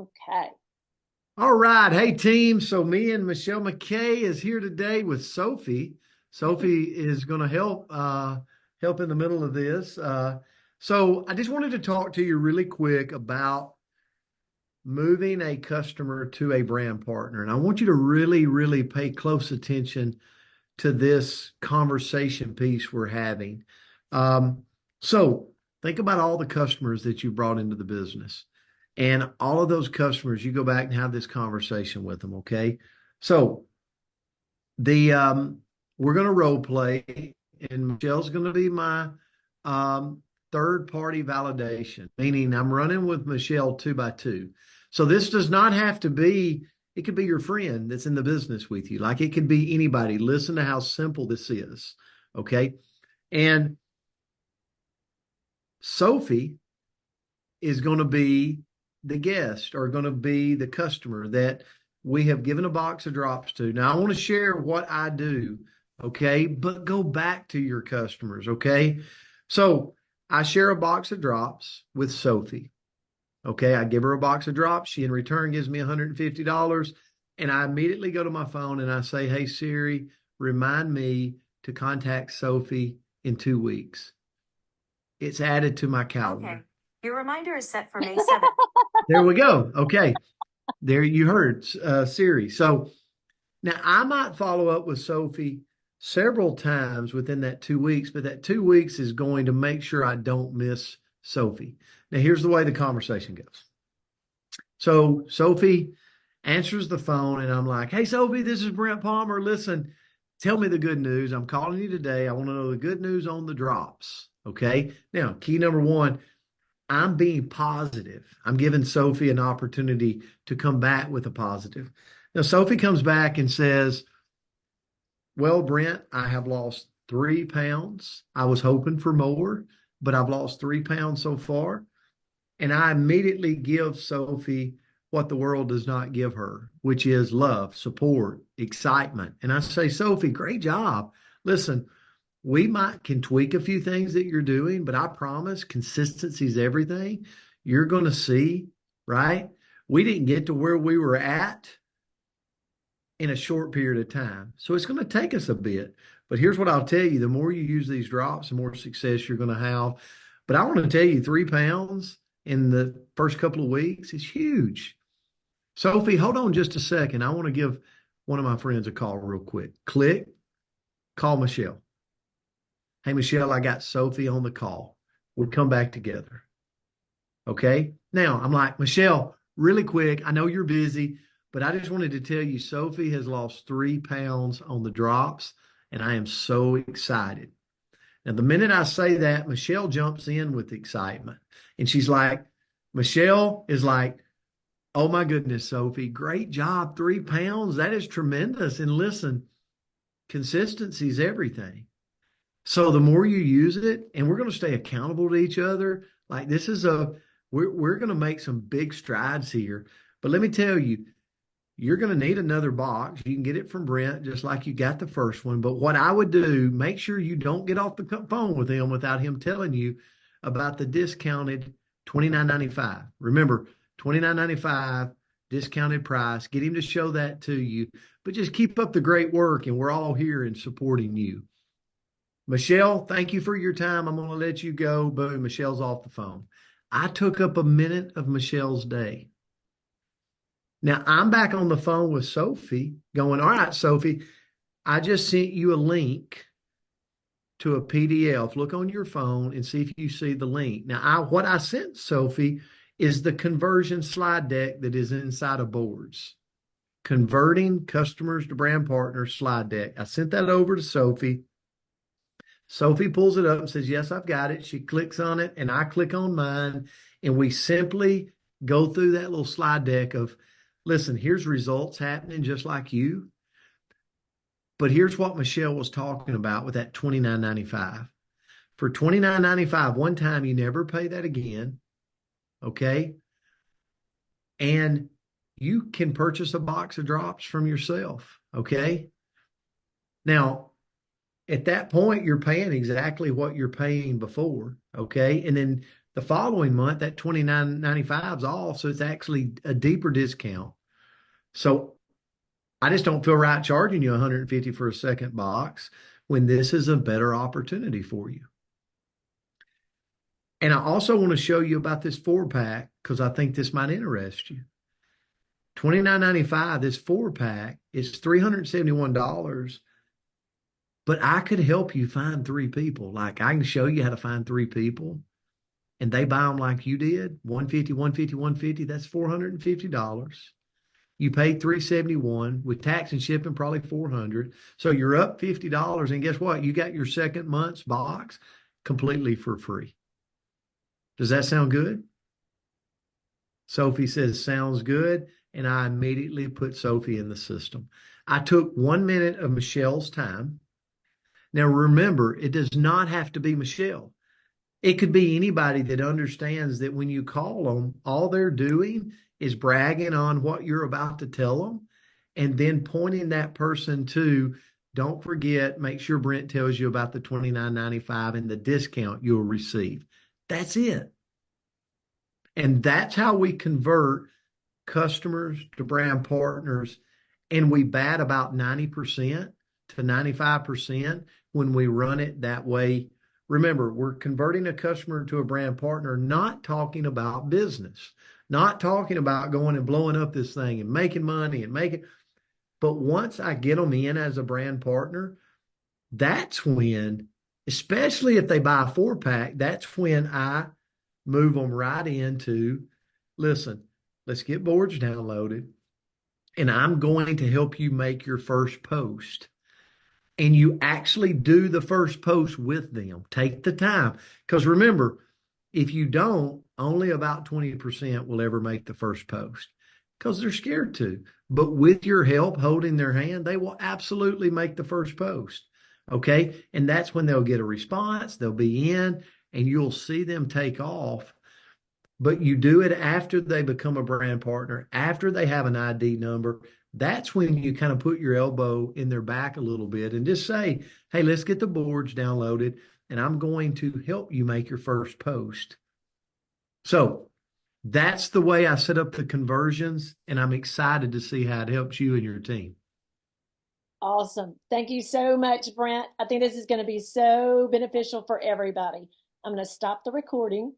Okay. All right. Hey, team. So me and Michelle McCay is here today with Sophie. Sophie is going to help in the middle of this. So I just wanted to talk to you really quick about moving a customer to a brand partner. And I want you to really, really pay close attention to this conversation piece we're having. Um, so think about all the customers that you brought into the business. And all of those customers, you go back and have this conversation with them, okay? So the we're going to role play, and Michelle's going to be my third party validation, meaning I'm running with Michelle two by two. So this does not have to be, it could be your friend that's in the business with you. Like it could be anybody. Listen to how simple this is. Okay. And Sophie is going to be the guest or going to be the customer that we have given a box of drops to. Now, I want to share what I do, okay? But go back to your customers, okay? So I share a box of drops with Sophie, okay? I give her a box of drops. She in return gives me $150. And I immediately go to my phone and I say, hey, Siri, remind me to contact Sophie in 2 weeks. It's added to my calendar. Okay. Your reminder is set for May 7th. There we go. Okay. There you heard Siri. So now I might follow up with Sophie several times within that 2 weeks, but that 2 weeks is going to make sure I don't miss Sophie. Now, here's the way the conversation goes. So Sophie answers the phone, and I'm like, hey, Sophie, this is Brent Palmer. Listen, tell me the good news. I'm calling you today. I want to know the good news on the drops. Okay. Now, key number one, I'm being positive. I'm giving Sophie an opportunity to come back with a positive. Now, Sophie comes back and says, well, Brent, I have lost 3 pounds. I was hoping for more, but I've lost 3 pounds so far. And I immediately give Sophie what the world does not give her, which is love, support, excitement. And I say, Sophie, great job. Listen, we might can tweak a few things that you're doing, but I promise consistency is everything. You're going to see, right? We didn't get to where we were at in a short period of time. So it's going to take us a bit. But here's what I'll tell you, the more you use these drops, the more success you're going to have. But I want to tell you, 3 pounds in the first couple of weeks is huge. Sophie, hold on just a second. I want to give one of my friends a call real quick. Click, call Michelle. Hey, Michelle, I got Sophie on the call. We'll come back together. Okay. Now I'm like, Michelle, really quick. I know you're busy, but I just wanted to tell you Sophie has lost 3 pounds on the drops, and I am so excited. Now, the minute I say that, Michelle jumps in with excitement. And she's like, Michelle is like, oh my goodness, Sophie, great job. 3 pounds. That is tremendous. And listen, consistency is everything. So the more you use it, and we're going to stay accountable to each other, like this is we're going to make some big strides here. But let me tell you, you're going to need another box. You can get it from Brent, just like you got the first one. But what I would do, make sure you don't get off the phone with him without him telling you about the discounted $29.95. Remember, $29.95 discounted price. Get him to show that to you. But just keep up the great work, and we're all here and supporting you. Michelle, thank you for your time. I'm going to let you go. Boom, Michelle's off the phone. I took up a minute of Michelle's day. Now I'm back on the phone with Sophie going, all right, Sophie, I just sent you a link to a PDF. Look on your phone and see if you see the link. Now, what I sent Sophie is the conversion slide deck that is inside of Boards. Converting customers to brand partners slide deck. I sent that over to Sophie. Sophie pulls it up and says, yes, I've got it. She clicks on it and I click on mine. And we simply go through that little slide deck of, listen, here's results happening just like you. But here's what Michelle was talking about with that $29.95. For $29.95, one time you never pay that again. Okay. And you can purchase a box of drops from yourself. Okay. Now, at that point, you're paying exactly what you're paying before. Okay. And then The following month, that $29.95 is off. So it's actually a deeper discount. So I just don't feel right charging you 150 for a second box when this is a better opportunity for you. And I also want to show you about this 4-pack because I think this might interest you. $29.95, this 4-pack is $371, but I could help you find three people. Like I can show you how to find three people and they buy them like you did, 150, 150, 150, that's $450. You paid 371 with tax and shipping, probably 400. So you're up $50. And guess what? You got your second month's box completely for free. Does that sound good? Sophie says, sounds good. And I immediately put Sophie in the system. I took 1 minute of Michelle's time. Now, remember, it does not have to be Michelle. It could be anybody that understands that when you call them, all they're doing is bragging on what you're about to tell them and then pointing that person to, don't forget, make sure Brent tells you about the $29.95 and the discount you'll receive. That's it. And that's how we convert customers to brand partners. And we bat about 90% to 95% when we run it that way. Remember, we're converting a customer to a brand partner, not talking about business, not talking about going and blowing up this thing and making money and making. But once I get them in as a brand partner, that's when, especially if they buy a 4-pack, that's when I move them right into, listen, let's get boards downloaded and I'm going to help you make your first post. And you actually do the first post with them. Take the time. Because remember, if you don't, only about 20% will ever make the first post because they're scared to. But with your help holding their hand, they will absolutely make the first post. Okay. And that's when they'll get a response, they'll be in, and you'll see them take off. But you do it after they become a brand partner, after they have an ID number. That's when you kind of put your elbow in their back a little bit and just say, hey, let's get the boards downloaded and I'm going to help you make your first post. So that's the way I set up the conversions, and I'm excited to see how it helps you and your team. Awesome. Thank you so much, Brent. I think this is going to be so beneficial for everybody. I'm going to stop the recording.